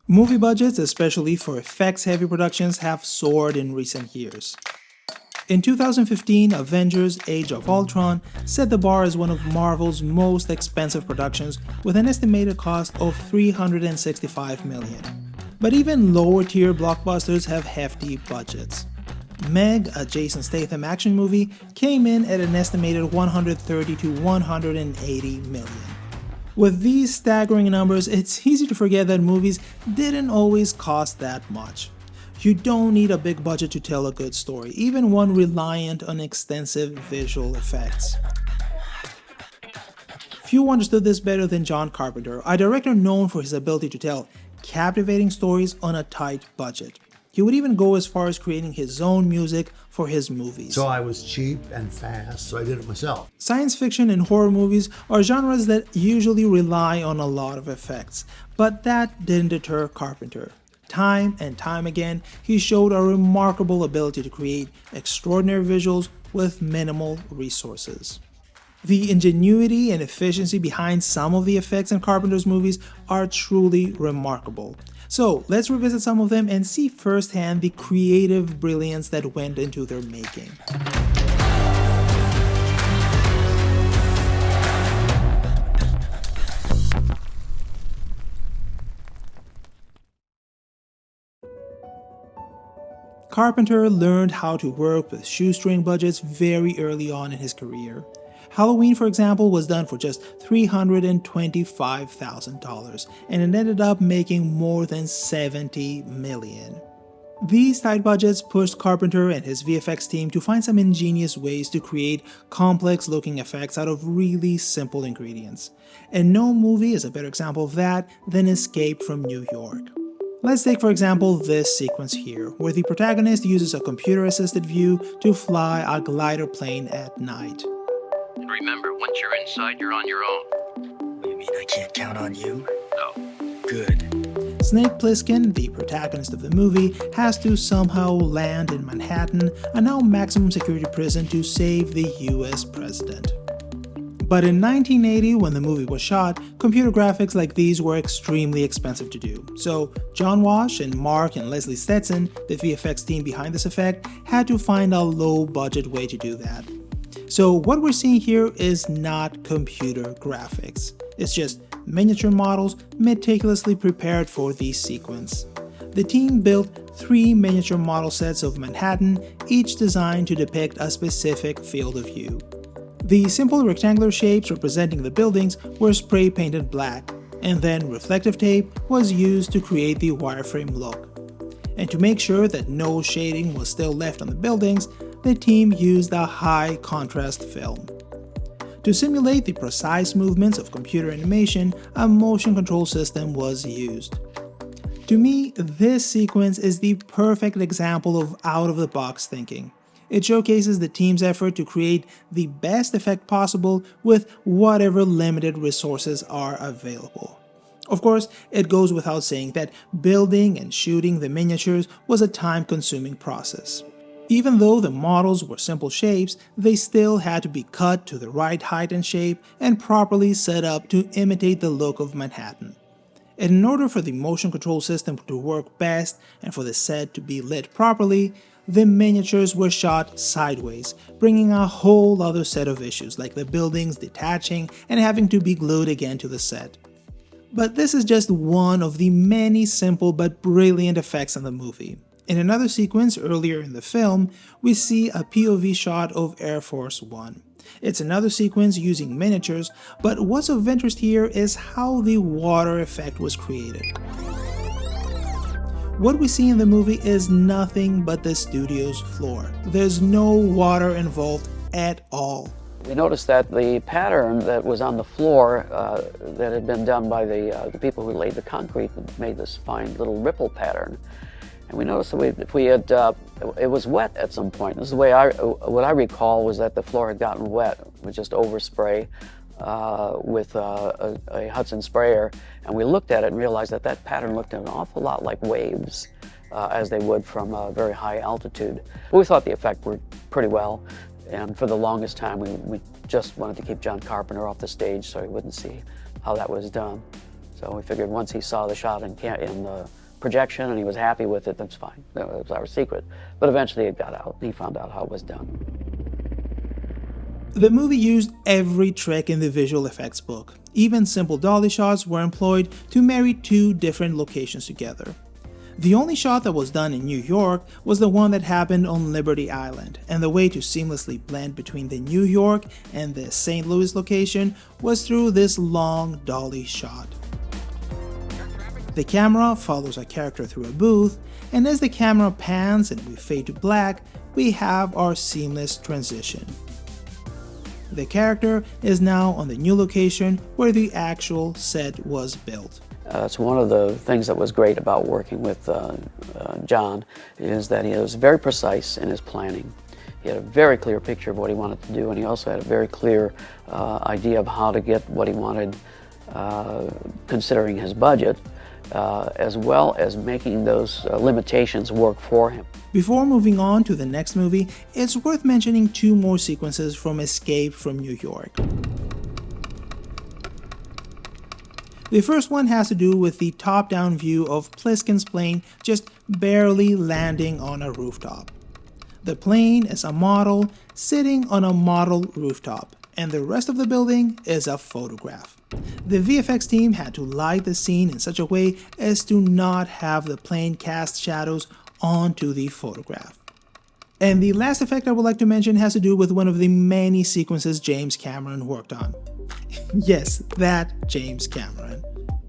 Movie budgets, especially for effects-heavy productions, have soared in recent years. In 2015, Avengers: Age of Ultron set the bar as one of Marvel's most expensive productions with an estimated cost of $365 million. But even lower-tier blockbusters have hefty budgets. Meg, a Jason Statham action movie, came in at an estimated $130 to $180 million. With these staggering numbers, it's easy to forget that movies didn't always cost that much. You don't need a big budget to tell a good story, even one reliant on extensive visual effects. Few understood this better than John Carpenter, a director known for his ability to tell captivating stories on a tight budget. He would even go as far as creating his own music for his movies. So I was cheap and fast, so I did it myself. Science fiction and horror movies are genres that usually rely on a lot of effects, but that didn't deter Carpenter. Time and time again, he showed a remarkable ability to create extraordinary visuals with minimal resources. The ingenuity and efficiency behind some of the effects in Carpenter's movies are truly remarkable. So let's revisit some of them and see firsthand the creative brilliance that went into their making. Carpenter learned how to work with shoestring budgets very early on in his career. Halloween, for example, was done for just $325,000, and it ended up making more than $70 million. These tight budgets pushed Carpenter and his VFX team to find some ingenious ways to create complex-looking effects out of really simple ingredients. And no movie is a better example of that than Escape from New York. Let's take, for example, this sequence here, where the protagonist uses a computer-assisted view to fly a glider plane at night. And remember, once you're inside, you're on your own. You mean I can't count on you? No. Good. Snake Plissken, the protagonist of the movie, has to somehow land in Manhattan, a now maximum security prison, to save the US president. But in 1980, when the movie was shot, computer graphics like these were extremely expensive to do. So John Walsh and Mark and Leslie Stetson, the VFX team behind this effect, had to find a low-budget way to do that. So what we're seeing here is not computer graphics. It's just miniature models meticulously prepared for this sequence. The team built 3 miniature model sets of Manhattan, each designed to depict a specific field of view. The simple rectangular shapes representing the buildings were spray painted black, and then reflective tape was used to create the wireframe look. And to make sure that no shading was still left on the buildings, the team used a high contrast film. To simulate the precise movements of computer animation, a motion control system was used. To me, this sequence is the perfect example of out-of-the-box thinking. It showcases the team's effort to create the best effect possible with whatever limited resources are available. Of course, it goes without saying that building and shooting the miniatures was a time-consuming process. Even though the models were simple shapes, they still had to be cut to the right height and shape and properly set up to imitate the look of Manhattan. And in order for the motion control system to work best and for the set to be lit properly, the miniatures were shot sideways, bringing a whole other set of issues like the buildings detaching and having to be glued again to the set. But this is just one of the many simple but brilliant effects in the movie. In another sequence earlier in the film, we see a POV shot of Air Force One. It's another sequence using miniatures, but what's of interest here is how the water effect was created. What we see in the movie is nothing but the studio's floor. There's no water involved at all. We noticed that the pattern that was on the floor that had been done by the people who laid the concrete made this fine little ripple pattern. And we noticed that if we had, it was wet at some point. This is the way what I recall was that the floor had gotten wet with just overspray with a Hudson sprayer. And we looked at it and realized that that pattern looked an awful lot like waves as they would from a very high altitude. But we thought the effect worked pretty well. And for the longest time, we just wanted to keep John Carpenter off the stage so he wouldn't see how that was done. So we figured once he saw the shot in the projection and he was happy with it, that's fine. That was our secret. But eventually it got out. He found out how it was done. The movie used every trick in the visual effects book. Even simple dolly shots were employed to marry two different locations together. The only shot that was done in New York was the one that happened on Liberty Island, and the way to seamlessly blend between the New York and the St. Louis location was through this long dolly shot. The camera follows a character through a booth, and as the camera pans and we fade to black, we have our seamless transition. The character is now on the new location where the actual set was built. That's one of the things that was great about working with John, is that he was very precise in his planning. He had a very clear picture of what he wanted to do, and he also had a very clear idea of how to get what he wanted, considering his budget, as well as making those limitations work for him. Before moving on to the next movie, it's worth mentioning two more sequences from Escape from New York. The first one has to do with the top-down view of Pliskin's plane just barely landing on a rooftop. The plane is a model sitting on a model rooftop, and the rest of the building is a photograph. The VFX team had to light the scene in such a way as to not have the plane cast shadows onto the photograph. And the last effect I would like to mention has to do with one of the many sequences James Cameron worked on. Yes, that James Cameron.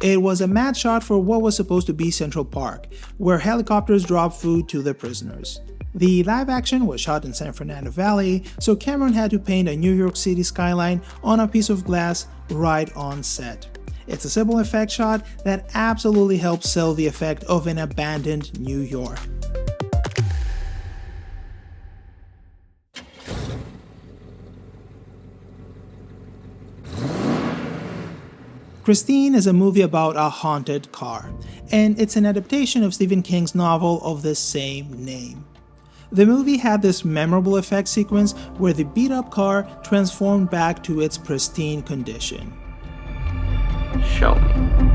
It was a mad shot for what was supposed to be Central Park, where helicopters drop food to the prisoners. The live action was shot in San Fernando Valley, so Cameron had to paint a New York City skyline on a piece of glass right on set. It's a simple effect shot that absolutely helps sell the effect of an abandoned New York. Christine is a movie about a haunted car, and it's an adaptation of Stephen King's novel of the same name. The movie had this memorable effect sequence where the beat-up car transformed back to its pristine condition. Show me.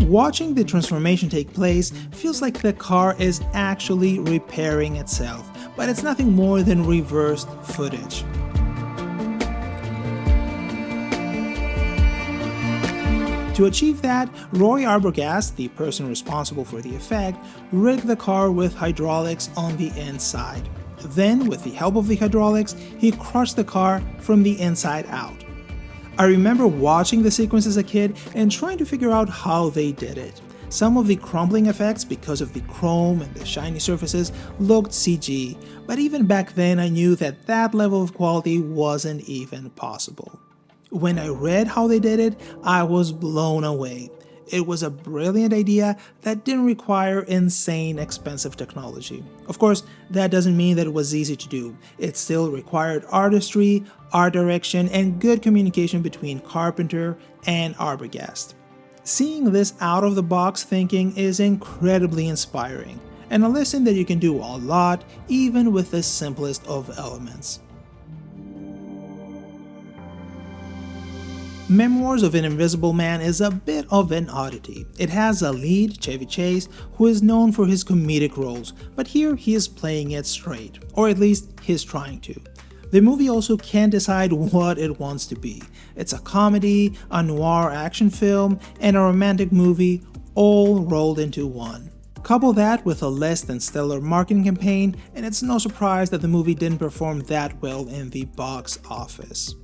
Watching the transformation take place feels like the car is actually repairing itself, but it's nothing more than reversed footage. To achieve that, Roy Arbogast, the person responsible for the effect, rigged the car with hydraulics on the inside. Then, with the help of the hydraulics, he crushed the car from the inside out. I remember watching the sequence as a kid and trying to figure out how they did it. Some of the crumbling effects, because of the chrome and the shiny surfaces, looked CG, but even back then I knew that that level of quality wasn't even possible. When I read how they did it, I was blown away. It was a brilliant idea that didn't require insane expensive technology. Of course, that doesn't mean that it was easy to do. It still required artistry, art direction, and good communication between Carpenter and Arbogast. Seeing this out-of-the-box thinking is incredibly inspiring, and a lesson that you can do a lot even with the simplest of elements. Memoirs of an Invisible Man is a bit of an oddity. It has a lead, Chevy Chase, who is known for his comedic roles, but here he is playing it straight, or at least he's trying to. The movie also can't decide what it wants to be. It's a comedy, a noir action film, and a romantic movie all rolled into one. Couple that with a less than stellar marketing campaign, and it's no surprise that the movie didn't perform that well in the box office.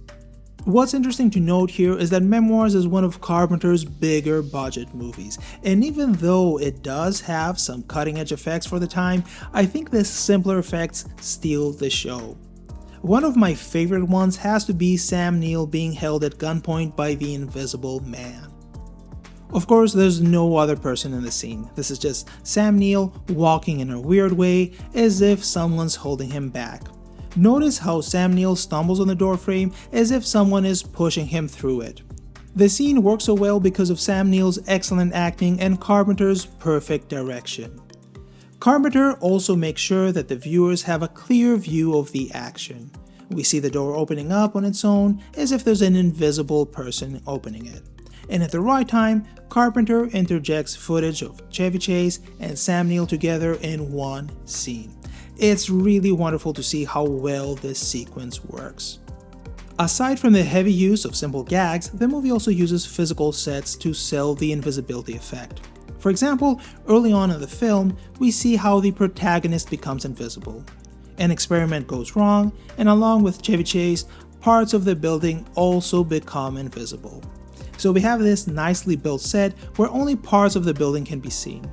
What's interesting to note here is that Memoirs is one of Carpenter's bigger budget movies, and even though it does have some cutting-edge effects for the time, I think the simpler effects steal the show. One of my favorite ones has to be Sam Neill being held at gunpoint by the Invisible Man. Of course, there's no other person in the scene. This is just Sam Neill walking in a weird way as if someone's holding him back. Notice how Sam Neill stumbles on the doorframe as if someone is pushing him through it. The scene works so well because of Sam Neill's excellent acting and Carpenter's perfect direction. Carpenter also makes sure that the viewers have a clear view of the action. We see the door opening up on its own as if there's an invisible person opening it. And at the right time, Carpenter interjects footage of Chevy Chase and Sam Neill together in one scene. It's really wonderful to see how well this sequence works. Aside from the heavy use of simple gags, the movie also uses physical sets to sell the invisibility effect. For example, early on in the film, we see how the protagonist becomes invisible. An experiment goes wrong, and along with Chevy Chase, parts of the building also become invisible. So we have this nicely built set where only parts of the building can be seen.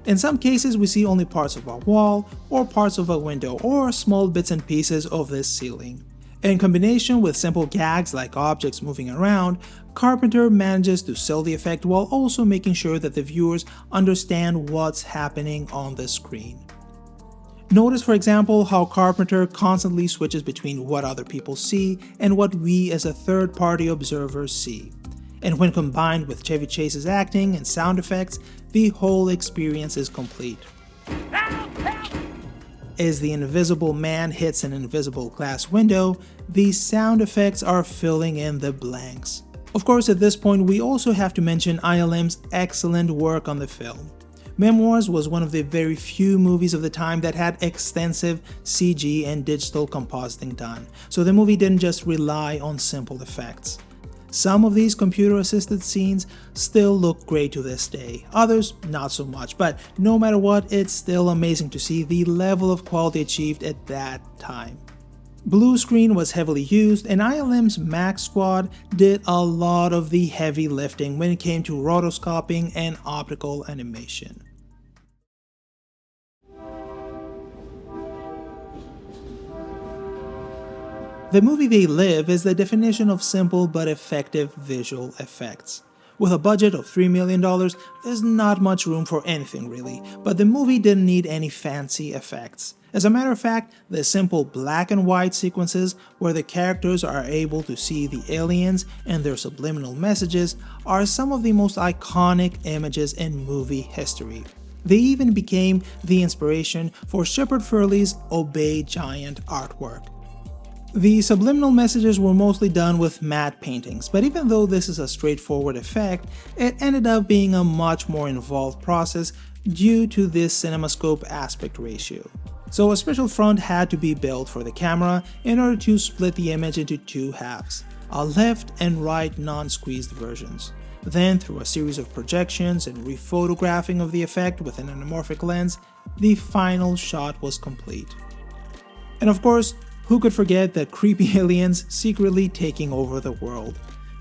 In some cases, we see only parts of a wall, or parts of a window, or small bits and pieces of this ceiling. In combination with simple gags like objects moving around, Carpenter manages to sell the effect while also making sure that the viewers understand what's happening on the screen. Notice, for example, how Carpenter constantly switches between what other people see and what we as a third-party observers see. And when combined with Chevy Chase's acting and sound effects, the whole experience is complete. As the invisible man hits an invisible glass window, the sound effects are filling in the blanks. Of course, at this point, we also have to mention ILM's excellent work on the film. Memoirs was one of the very few movies of the time that had extensive CG and digital compositing done, so the movie didn't just rely on simple effects. Some of these computer-assisted scenes still look great to this day, others not so much, but no matter what, it's still amazing to see the level of quality achieved at that time. Blue screen was heavily used, and ILM's Max Squad did a lot of the heavy lifting when it came to rotoscoping and optical animation. The movie They Live is the definition of simple but effective visual effects. With a budget of $3 million, there's not much room for anything really, but the movie didn't need any fancy effects. As a matter of fact, the simple black and white sequences where the characters are able to see the aliens and their subliminal messages are some of the most iconic images in movie history. They even became the inspiration for Shepard Fairey's Obey Giant artwork. The subliminal messages were mostly done with matte paintings, but even though this is a straightforward effect, it ended up being a much more involved process due to this CinemaScope aspect ratio. So a special front had to be built for the camera in order to split the image into two halves, a left and right non-squeezed versions. Then, through a series of projections and rephotographing of the effect with an anamorphic lens, the final shot was complete. And of course, who could forget the creepy aliens secretly taking over the world?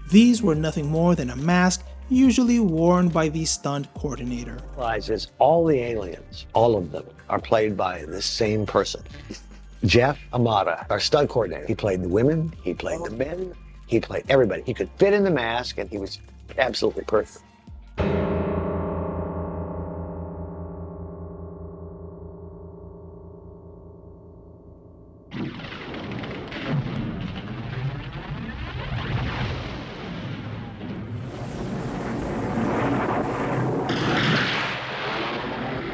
These were nothing more than a mask usually worn by the stunt coordinator. Realizes all the aliens, all of them, are played by the same person. Jeff Amata, our stunt coordinator. He played the women, he played the men, he played everybody. He could fit in the mask and he was absolutely perfect.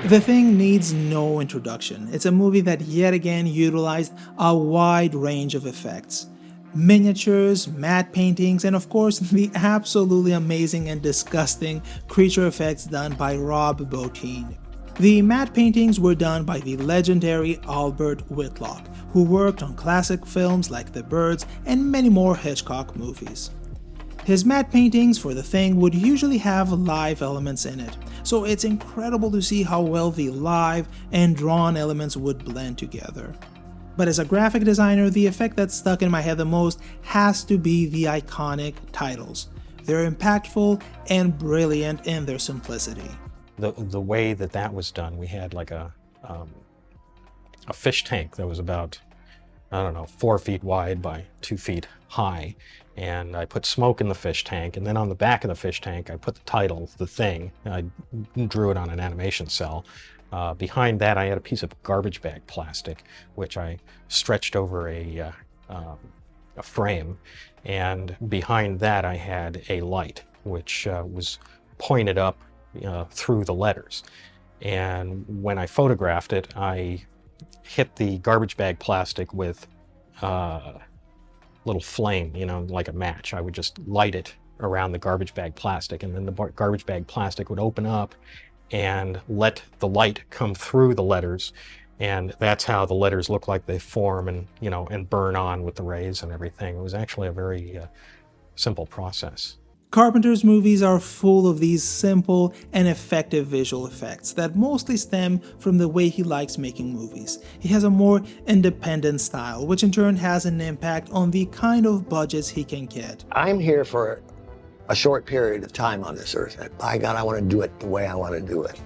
The Thing needs no introduction. It's a movie that yet again utilized a wide range of effects. Miniatures, matte paintings, and of course the absolutely amazing and disgusting creature effects done by Rob Bottin. The matte paintings were done by the legendary Albert Whitlock, who worked on classic films like The Birds and many more Hitchcock movies. His matte paintings for The Thing would usually have live elements in it, so it's incredible to see how well the live and drawn elements would blend together. But as a graphic designer, the effect that stuck in my head the most has to be the iconic titles. They're impactful and brilliant in their simplicity. The way that was done, we had like a fish tank that was about, 4 feet wide by 2 feet high. And I put smoke in the fish tank, and then on the back of the fish tank, I put the title, The Thing. I drew it on an animation cell. Behind that, I had a piece of garbage bag plastic, which I stretched over a frame. And behind that, I had a light, which was pointed up through the letters. And when I photographed it, I hit the garbage bag plastic with a little flame, like a match. I would just light it around the garbage bag plastic, and then the garbage bag plastic would open up and let the light come through the letters, and that's how the letters look like they form and and burn on with the rays and everything. It was actually a very simple process. Carpenter's movies are full of these simple and effective visual effects that mostly stem from the way he likes making movies. He has a more independent style, which in turn has an impact on the kind of budgets he can get. I'm here for a short period of time on this earth. By God, I want to do it the way I want to do it.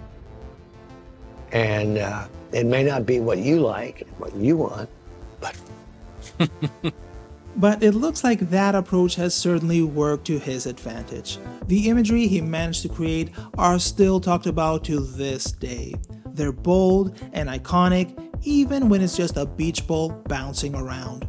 And it may not be what you like, what you want, but... But it looks like that approach has certainly worked to his advantage. The imagery he managed to create are still talked about to this day. They're bold and iconic, even when it's just a beach ball bouncing around.